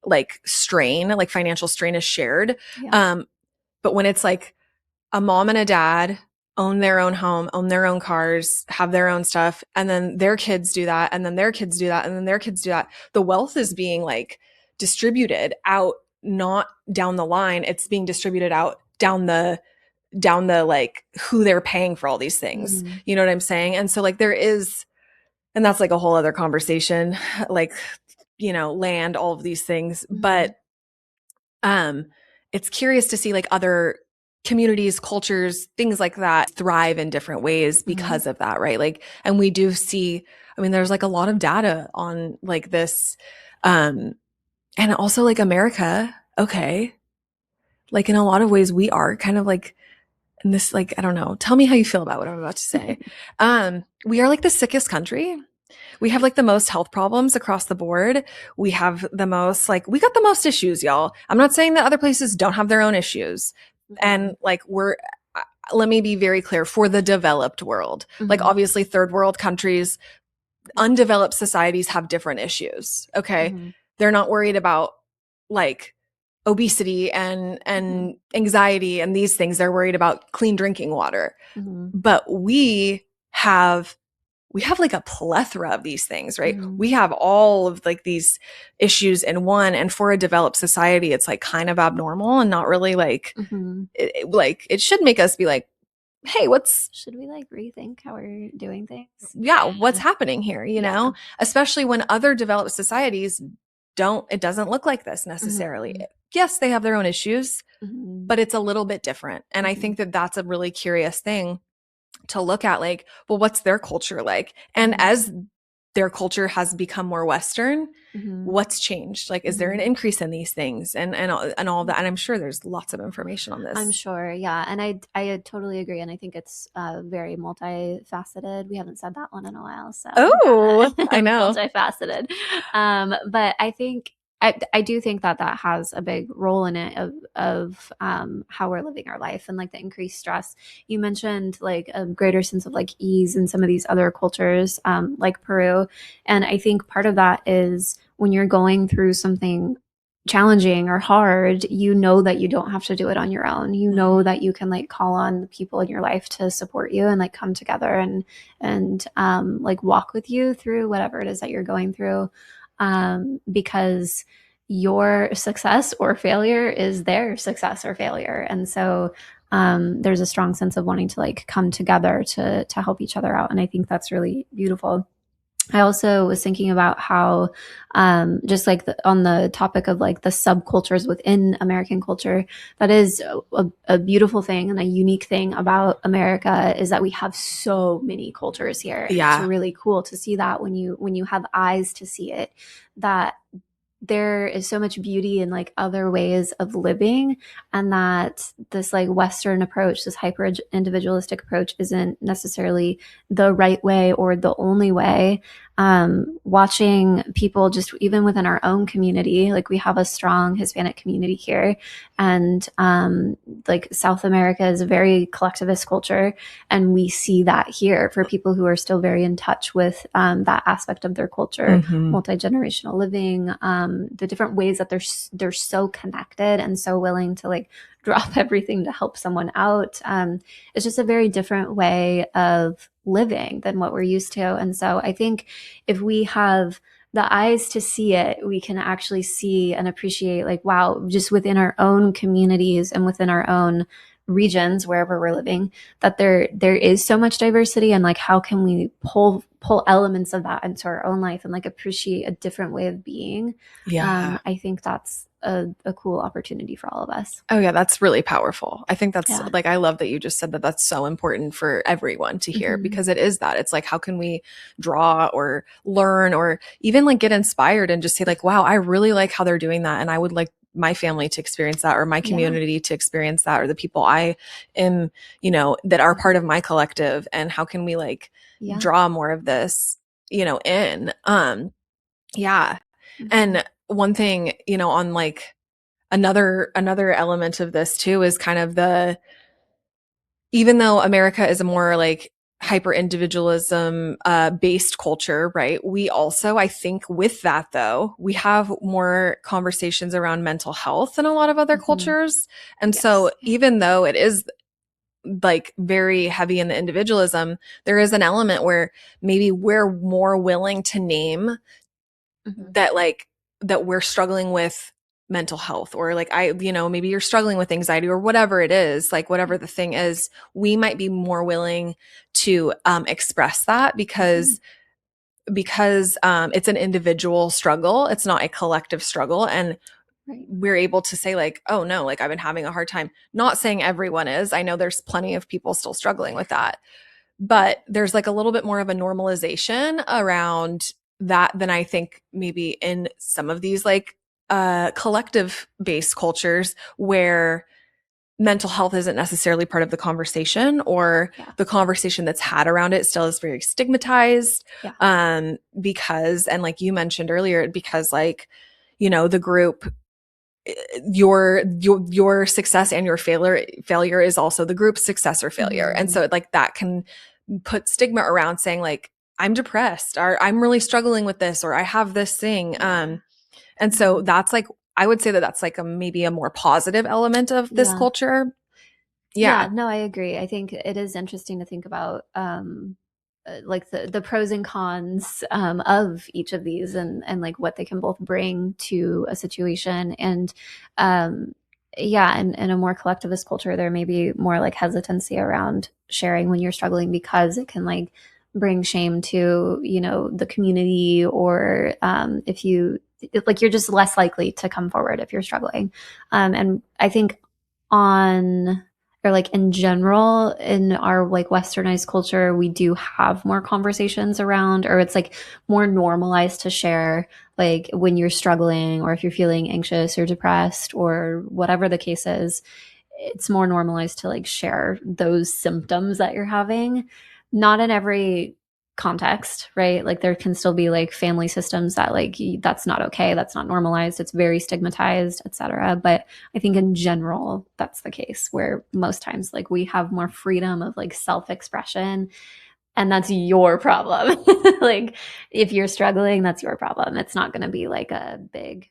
S2: like strain, like financial strain is shared.
S1: Yeah.
S2: But when it's like a mom and a dad own their own home, own their own cars, have their own stuff, and then their kids do that, and then their kids do that, and then their kids do that. The wealth is being like distributed out, not down the line. It's being distributed out down the like who they're paying for all these things.
S1: Mm-hmm.
S2: You know what I'm saying? And so like there is, and that's like a whole other conversation, like, you know, land, all of these things.
S1: Mm-hmm.
S2: But um it's curious to see like other communities, cultures, things like that thrive in different ways
S1: Mm-hmm.
S2: because of that, right? Like, and we do see, I mean, there's like a lot of data on like this, um and also like America, okay, like in a lot of ways we are kind of like, and this like, I don't know, tell me how you feel about what I'm about to say. We are like the sickest country. We have like the most health problems across the board. We have the most, like, we got the most issues, y'all. I'm not saying that other places don't have their own issues.
S1: Mm-hmm.
S2: And like, let me be very clear, for the developed world, like
S1: Mm-hmm.
S2: obviously third world countries, undeveloped societies have different issues. Okay.
S1: Mm-hmm.
S2: They're not worried about like obesity
S1: Mm-hmm.
S2: and anxiety and these things. They're worried about clean drinking water.
S1: Mm-hmm.
S2: But we have like a plethora of these things, right?
S1: Mm-hmm.
S2: We have all of like these issues in one. And for a developed society, it's like kind of abnormal and not really like,
S1: Mm-hmm.
S2: like it should make us be like, hey,
S1: Should we like rethink how we're doing things?
S2: yeah, what's happening here, you
S1: Yeah.
S2: know? Especially when other developed societies it doesn't look like this necessarily.
S1: Mm-hmm.
S2: Yes, they have their own issues,
S1: Mm-hmm.
S2: but it's a little bit different. And I
S1: Mm-hmm.
S2: think that that's a really curious thing to look at, like, well, what's their culture like? And
S1: Mm-hmm.
S2: as their culture has become more Western,
S1: Mm-hmm.
S2: what's changed? Like, is there an
S1: Mm-hmm.
S2: increase in these things and all that? And I'm sure there's lots of information on
S1: I'm
S2: this.
S1: sure, yeah, and I totally agree, and I think it's very multifaceted. We haven't said that one in a while, so
S2: Oh, I know.
S1: multifaceted. But I think I do think that that has a big role in it of how we're living our life and like the increased stress. You mentioned like a greater sense of like ease in some of these other cultures, like Peru, and I think part of that is when you're going through something challenging or hard, you know that you don't have to do it on your own. You know that you can like call on the people in your life to support you and like come together and like walk with you through whatever it is that you're going through. Because your success or failure is their success or failure. And so there's a strong sense of wanting to like come together to help each other out. And I think that's really beautiful. I also was thinking about how, just like on the topic of like the subcultures within American culture, that is a beautiful thing and a unique thing about America is that we have so many cultures here, and it's
S2: Yeah.
S1: really cool to see that when you have eyes to see it, that there is so much beauty in like other ways of living, and that this like Western approach, this hyper individualistic approach, isn't necessarily the right way or the only way. Watching people just even within our own community, like we have a strong Hispanic community here, and like South America is a very collectivist culture, and we see that here for people who are still very in touch with that aspect of their culture,
S2: Mm-hmm.
S1: multi-generational living, the different ways that they're so connected and so willing to like drop everything to help someone out. It's just a very different way of living than what we're used to. And so I think if we have the eyes to see it, we can actually see and appreciate like, wow, just within our own communities and within our own regions wherever we're living, that there is so much diversity, and like how can we pull elements of that into our own life and like appreciate a different way of being.
S2: Yeah.
S1: I think that's a cool opportunity for all of us.
S2: Oh yeah, that's really powerful. I think that's
S1: Yeah.
S2: like, I love that you just said that. That's so important for everyone to hear,
S1: Hmm.
S2: because it is that. It's like, how can we draw or learn or even like get inspired and just say like, wow, I really like how they're doing that. And I would like my family to experience that, or my
S1: Yeah.
S2: community to experience that, or the people I am, that are part of my collective. And how can we like
S1: Yeah.
S2: draw more of this, in, yeah.
S1: Hmm.
S2: And one thing, on like, another element of this too is kind of the, even though America is a more like hyper individualism based culture, right? We also, I think with that though, we have more conversations around mental health than a lot of other
S1: Hmm.
S2: cultures. And so
S1: Yes. Yeah.
S2: even though it is like very heavy in the individualism, there is an element where maybe we're more willing to name
S1: Hmm.
S2: that, like, that we're struggling with mental health, or like, maybe you're struggling with anxiety or whatever it is, like whatever the thing is, we might be more willing to express that,
S1: Hmm.
S2: because it's an individual struggle, it's not a collective struggle. And
S1: Right.
S2: we're able to say like, oh no, like I've been having a hard time. Not saying everyone is, I know there's plenty of people still struggling with that, but there's like a little bit more of a normalization around that than I think maybe in some of these like collective based cultures, where mental health isn't necessarily part of the conversation, or
S1: Yeah.
S2: the conversation that's had around it still is very stigmatized.
S1: Yeah.
S2: Because, and like you mentioned earlier, because like, the group, your success and your failure is also the group's success or failure. And
S1: Hmm.
S2: so like that can put stigma around saying like, I'm depressed, or I'm really struggling with this, or I have this thing.
S1: Yeah.
S2: And so
S1: Hmm.
S2: that's like, I would say that that's like a maybe a more positive element of this
S1: Yeah.
S2: culture.
S1: Yeah,
S2: Yeah.
S1: no, I agree. I think it is interesting to think about like the pros and cons of each of these, and like what they can both bring to a situation. And um, yeah, and in a more collectivist culture, there may be more like hesitancy around sharing when you're struggling, because it can like bring shame to, the community, or if you like, you're just less likely to come forward if you're struggling. And I think on or like in general in our like westernized culture, we do have more conversations around, or it's like more normalized to share like when you're struggling, or if you're feeling anxious or depressed or whatever the case is. It's more normalized to like share those symptoms that you're having. Not in every context, right? Like there can still be like family systems that like that's not okay, that's not normalized, it's very stigmatized, etc. But I think in general that's the case, where most times like we have more freedom of like self-expression, and that's your problem. Like if you're struggling, that's your problem. It's not going to be like a big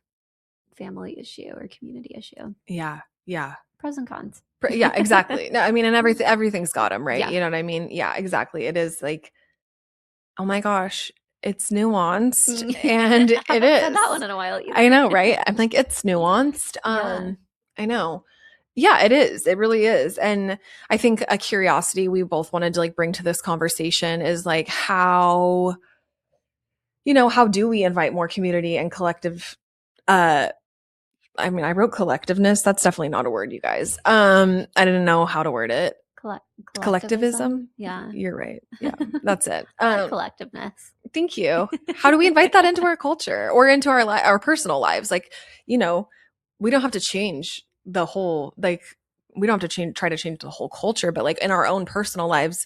S1: family issue or community issue.
S2: Yeah. Yeah.
S1: Pros and cons.
S2: Yeah, exactly. No, I mean, and everything's got them, right?
S1: Yeah.
S2: You know what I mean? Yeah, exactly. It is like, oh my gosh, it's nuanced, and
S1: I
S2: it
S1: haven't said that
S2: is.
S1: one in a while
S2: I
S1: either.
S2: know, right? I'm like, it's nuanced.
S1: Yeah.
S2: I know. Yeah, it is. It really is. And I think a curiosity we both wanted to like bring to this conversation is like, how do we invite more community and collective, uh I mean, I wrote collectiveness. That's definitely not a word, you guys. I didn't know how to word it.
S1: Collectivism.
S2: Collectivism?
S1: Yeah.
S2: You're right. Yeah, that's it.
S1: I like collectiveness.
S2: Thank you. How do we invite that into our culture or into our personal lives? Like, you know, we don't have to change the whole, like, we don't have to try to change the whole culture, but like in our own personal lives,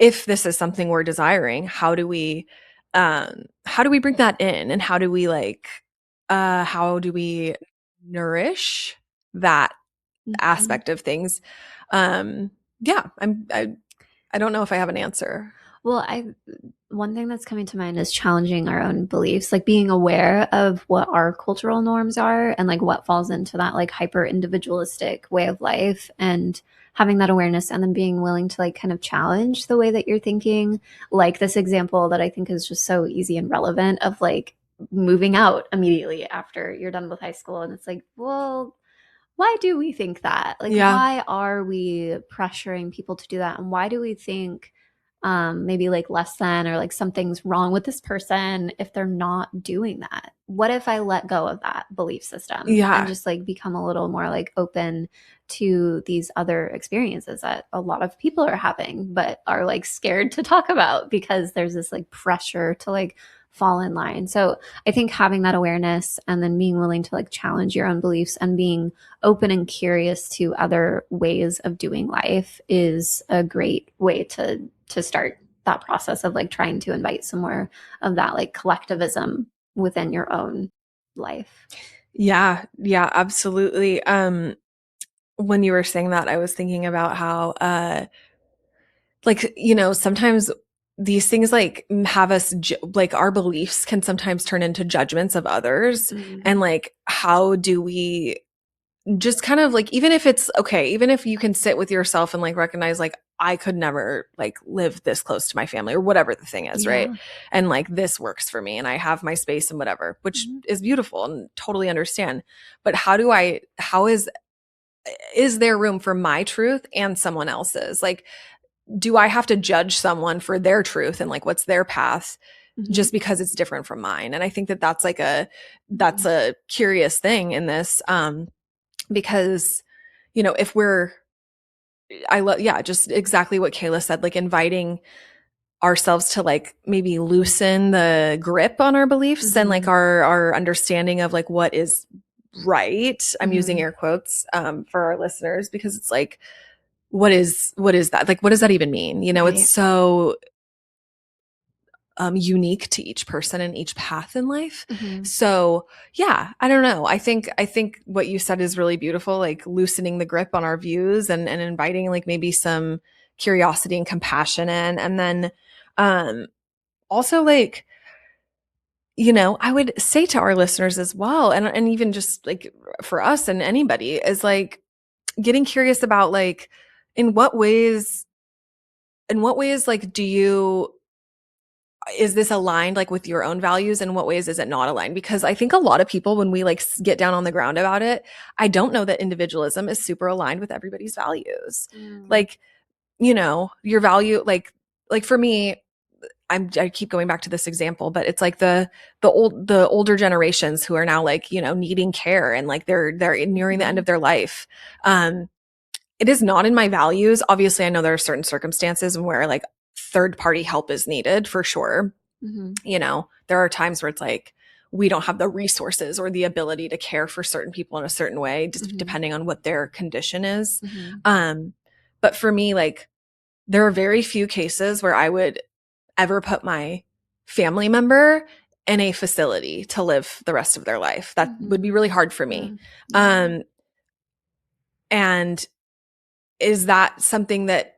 S2: if this is something we're desiring, how do we bring that in, and how do we nourish that
S1: Mhm.
S2: aspect of things? Um, yeah, I don't know if I have an answer.
S1: Well, I one thing that's coming to mind is challenging our own beliefs, like being aware of what our cultural norms are and like what falls into that like hyper individualistic way of life, and having that awareness and then being willing to like kind of challenge the way that you're thinking. Like this example that I think is just so easy and relevant of like moving out immediately after you're done with high school. And it's like, well, why do we think that? Like,
S2: Yeah.
S1: why are we pressuring people to do that? And why do we think maybe like less than or like something's wrong with this person if they're not doing that? What if I let go of that belief system and
S2: Yeah.
S1: just like become a little more like open to these other experiences that a lot of people are having, but are like scared to talk about because there's this like pressure to like fall in line. So I think having that awareness and then being willing to like challenge your own beliefs and being open and curious to other ways of doing life is a great way to start that process of like trying to invite some more of that like collectivism within your own life.
S2: Yeah. Yeah, absolutely. When you were saying that, I was thinking about how, like, sometimes these things like have us, like our beliefs can sometimes turn into judgments of others.
S1: Mm,
S2: And like, how do we just kind of like, even if it's okay, even if you can sit with yourself and like recognize, like, I could never like live this close to my family or whatever the thing is, right?
S1: yeah.
S2: And like, this works for me and I have my space and whatever, which
S1: Mhm.
S2: is beautiful and totally understand. But how is there room for my truth and someone else's? Like, do I have to judge someone for their truth and like what's their path
S1: Mhm.
S2: just because it's different from mine? And I think that that's like that's
S1: Mhm.
S2: a curious thing in this, because if I love, yeah, just exactly what Kayla said, like inviting ourselves to like maybe loosen the grip on our beliefs and like
S1: Mhm.
S2: our understanding of like what is right. I'm using
S1: Mhm.
S2: air quotes for our listeners, because it's like, what is that? Like, what does that even mean? It's
S1: Right.
S2: so unique to each person and each path in life.
S1: Mhm.
S2: So yeah, I don't know. I think what you said is really beautiful, like loosening the grip on our views and inviting like maybe some curiosity and compassion in. And then also like, I would say to our listeners as well, and even just like for us and anybody, is like getting curious about like in what ways like do you is this aligned like with your own values, and what ways is it not aligned? Because I think a lot of people, when we like get down on the ground about it, I don't know that individualism is super aligned with everybody's values.
S1: Mm.
S2: Like, your value, like for me, I keep going back to this example, but it's like the older generations who are now like, needing care and like they're nearing the end
S1: Mhm.
S2: of their life. It is not in my values. Obviously, I know there are certain circumstances where like third party help is needed for sure.
S1: Mhm.
S2: There are times where it's like we don't have the resources or the ability to care for certain people in a certain way, just
S1: Mhm.
S2: depending on what their condition is.
S1: Mhm.
S2: Um, but for me, like there are very few cases where I would ever put my family member in a facility to live the rest of their life. That would be
S1: Mhm.
S2: really hard for me.
S1: Mm. Yeah.
S2: Um, and is that something that,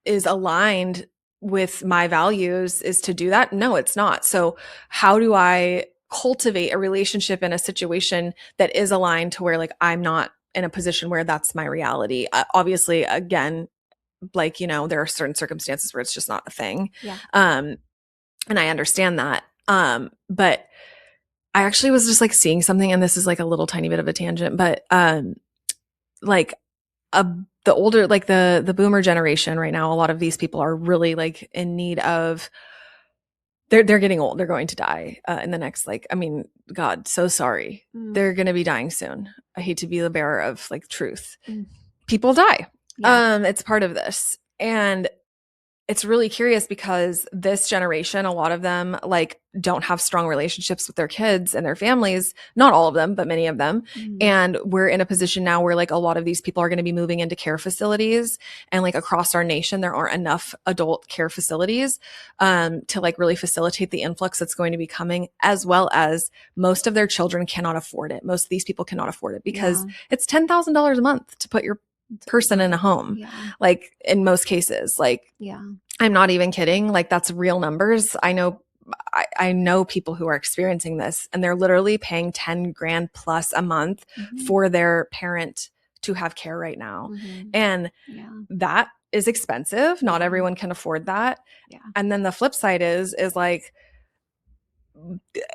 S2: is aligned with my values, is to do that? No, it's not. So how do I cultivate a relationship in a situation that is aligned to where like I'm not in a position where that's my reality? Obviously, again, like, there are certain circumstances where it's just not a thing.
S1: Yeah.
S2: Um, and I understand that. But I actually was just like seeing something, and this is like a little tiny bit of a tangent, but like uh, the older, like the boomer generation right now, a lot of these people are really like in need of, they're getting old, they're going to die in the next, like, I mean, God, so sorry,
S1: Mm.
S2: they're going to be dying soon. I hate to be the bearer of like truth.
S1: Mm.
S2: People die.
S1: Yeah.
S2: It's part of this. And it's really curious because this generation, a lot of them like don't have strong relationships with their kids and their families. Not all of them, but many of them.
S1: Mm.
S2: And we're in a position now where like a lot of these people are going to be moving into care facilities, and like across our nation, there aren't enough adult care facilities to like really facilitate the influx that's going to be coming, as well as most of their children cannot afford it. Most of these people cannot afford it because
S1: Yeah.
S2: it's $10,000 a month to put your person in a home,
S1: Yeah.
S2: like in most cases. Like,
S1: Yeah.
S2: I'm not even kidding. Like that's real numbers. I know people who are experiencing this, and they're literally paying 10 grand plus a month
S1: Mhm.
S2: for their parent to have care right now.
S1: Mhm.
S2: And
S1: Yeah.
S2: that is expensive. Not
S1: Yeah.
S2: everyone can afford that.
S1: Yeah.
S2: And then the flip side is like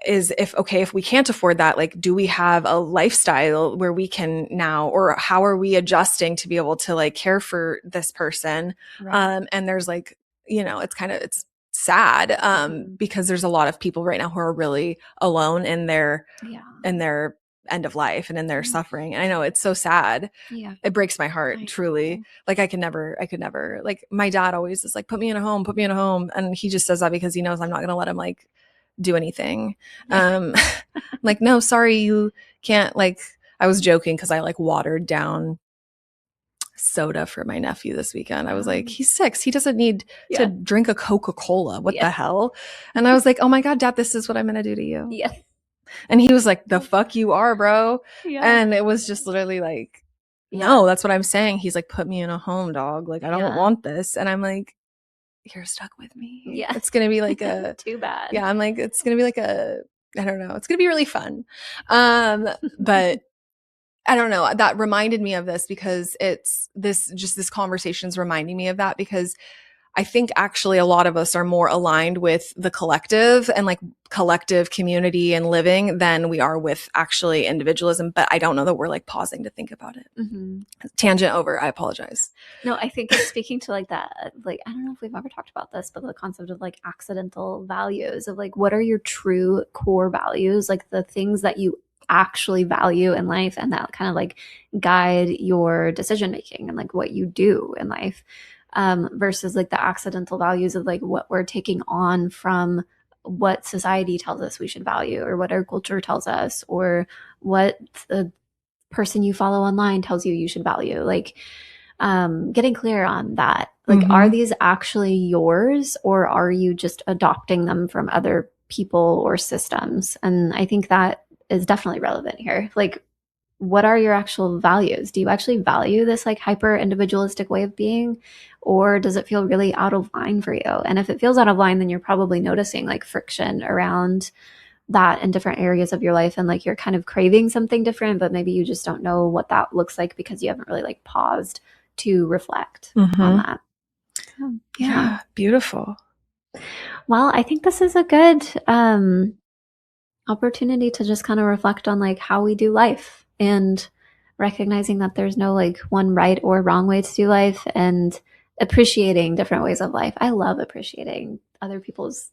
S2: is if we can't afford that, like, do we have a lifestyle where we can now, or how are we adjusting to be able to like care for this person?
S1: Right.
S2: And there's like, it's sad, because there's a lot of people right now who are really alone in their
S1: Yeah.
S2: end of life and in their suffering. And I know it's so sad.
S1: Yeah.
S2: It breaks my heart,
S1: I
S2: truly.
S1: know.
S2: Like I could never, like my dad always is like, put me in a home. And he just says that because he knows I'm not going to let him like do anything. I'm like, no, sorry, you can't. Like, I was joking because I like watered down soda for my nephew this weekend. I was like, he's 6. He doesn't need to
S1: Yeah.
S2: drink a Coca-Cola. What
S1: Yeah.
S2: the hell? And I was like, oh my God, Dad, this is what I'm going to do to you.
S1: Yeah.
S2: And he was like, the fuck you are, bro.
S1: Yeah.
S2: And it was just literally like, no, that's what I'm saying. He's like, put me in a home, dog. Like, I don't want this. And I'm like, you're stuck with me.
S1: Yeah.
S2: It's going to be like a,
S1: too bad.
S2: yeah, I'm like, it's going to be like a, I don't know. It's going to be really fun. But I don't know. That reminded me of this because this conversation is reminding me of that, because I think actually a lot of us are more aligned with the collective and like collective community and living than we are with actually individualism. But I don't know that we're like pausing to think about it.
S1: Mm-hmm.
S2: Tangent over. I apologize.
S1: No, I think it's speaking to like that, like, I don't know if we've ever talked about this, but the concept of like accidental values, of like, what are your true core values? Like the things that you actually value in life and that kind of like guide your decision making and like what you do in life, versus like the accidental values of like what we're taking on from what society tells us we should value, or what our culture tells us, or what the person you follow online tells you should value. Like, getting clear on that. Like, are these actually yours, or are you just adopting them from other people or systems? And I think that is definitely relevant here. Like, what are your actual values? Do you actually value this like hyper individualistic way of being, or does it feel really out of line for you? And if it feels out of line, then you're probably noticing like friction around that in different areas of your life, and like you're kind of craving something different, but maybe you just don't know what that looks like because you haven't really like paused to reflect on that. So,
S2: Yeah, beautiful.
S1: Well, I think this is a good opportunity to just kind of reflect on like how we do life, and recognizing that there's no like one right or wrong way to do life, and appreciating different ways of life. I love appreciating other people's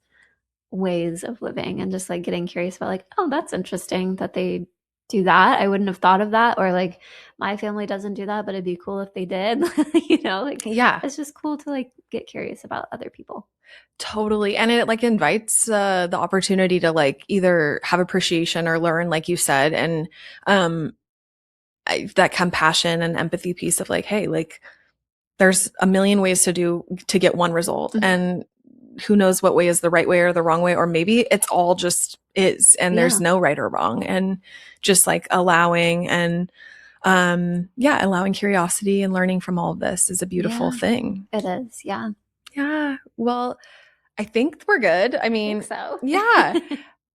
S1: ways of living, and just like getting curious about like, oh, that's interesting that they do that. I wouldn't have thought of that. Or like, my family doesn't do that, but it'd be cool if they did. Like,
S2: Yeah,
S1: it's just cool to like get curious about other people.
S2: totally. And it like invites the opportunity to like either have appreciation or learn, like you said. And that compassion and empathy piece of like, hey, like there's a million ways to get one result. And who knows what way is the right way or the wrong way, or maybe it's all just is, and there's no right or wrong. And just like allowing and allowing curiosity and learning from all of this is a beautiful thing.
S1: It is. Yeah.
S2: Yeah. Well, I think we're good. I mean,
S1: so.
S2: Yeah.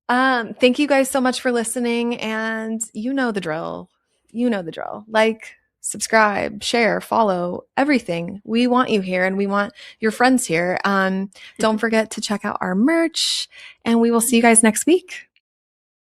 S2: Thank you guys so much for listening, and you know the drill. Like, subscribe, share, follow, everything. We want you here, and we want your friends here. Don't forget to check out our merch, and we will see you guys next week.